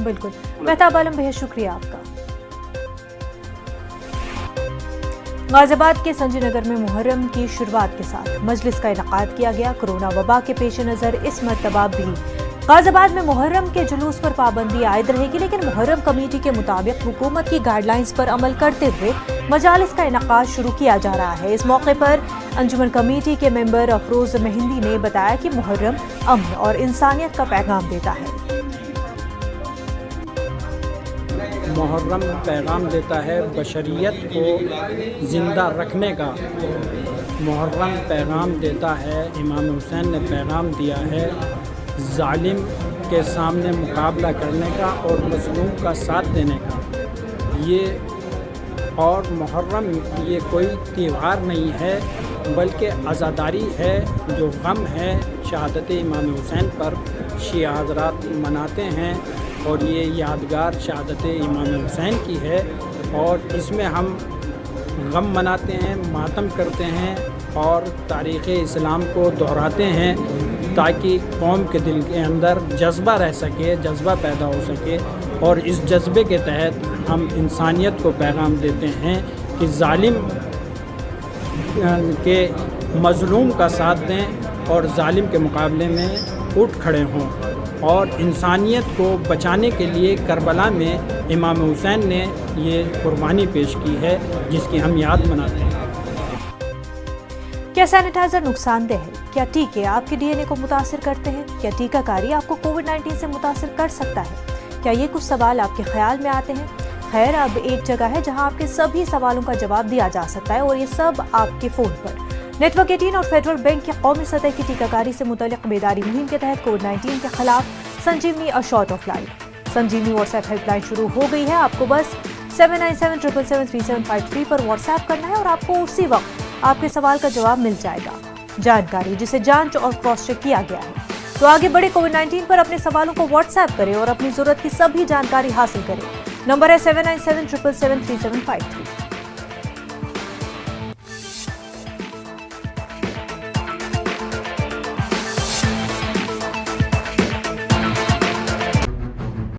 बिल्कुल। मेहताब आलम, बेहद शुक्रिया आपका। गाजियाबाद के संजय नगर में मुहर्रम की शुरुआत के साथ मजलिस का इनेकाद किया गया। कोरोना वबा के पेश नज़र इस मरतबा भी गाजियाबाद में मुहर्रम के जुलूस पर पाबंदी आयद रहेगी, लेकिन मुहर्रम कमेटी के मुताबिक हुकूमत की गाइडलाइंस पर अमल करते हुए मजालिस का इनेकाद शुरू किया जा रहा है। इस मौके पर अंजुमन कमेटी के मेंबर अफरोज मेहंदी ने बताया कि मुहर्रम अमन और इंसानियत का पैगाम देता है। मुहर्रम पैगाम देता है बशरियत को ज़िंदा रखने का। मुहर्रम पैगाम देता है, इमाम हुसैन ने पैगाम दिया है जालिम के सामने मुकाबला करने का और मज़लूम का साथ देने का। ये और मुहर्रम ये कोई त्यौहार नहीं है बल्कि आज़ादारी है, जो गम है शहादत इमाम हुसैन पर शिया हज़रात मनाते हैं और ये यादगार शहादत इमाम हुसैन की है और इसमें हम गम मनाते हैं, मातम करते हैं और तारीख़ इस्लाम को दोहराते हैं ताकि कौम के दिल के अंदर जज्बा रह सके, जज्बा पैदा हो सके और इस जज्बे के तहत हम इंसानियत को पैगाम देते हैं कि जालिम के मज़लूम का साथ दें और जालिम के मुकाबले में उठ खड़े हों और इंसानियत को बचाने के लिए करबला में इमाम हुसैन ने ये कुर्बानी पेश की है जिसकी हम याद मनाते हैं। क्या सैनिटाइजर नुकसानदेह है? क्या टीके आपके डीएनए को मुतासिर करते हैं? क्या टीकाकारी आपको कोविड-19 से मुतासिर कर सकता है? क्या ये कुछ सवाल आपके ख्याल में आते हैं? खैर, अब एक जगह है जहां आपके सभी सवालों का जवाब दिया जा सकता है और ये सब आपके फोन पर। नेटवर्क 18 और फेडरल बैंक की कौमी सतह की टीकाकारी से मुतल्लिक बेदारी मुहिम के तहत कोविड-19 के खिलाफ Sanjivani a shot of life Sanjivani WhatsApp helpline शुरू हो गई है। आपको बस 7977773753 पर व्हाट्सएप करना है और आपको उसी वक्त आपके सवाल का जवाब मिल जाएगा। जानकारी जिसे जांच और क्रॉस चेक किया गया है। तो आगे बढ़े कोविड-19 पर अपने सवालों को व्हाट्सएप करें और अपनी जरूरत की सभी जानकारी हासिल करें। नंबर है 7977773753।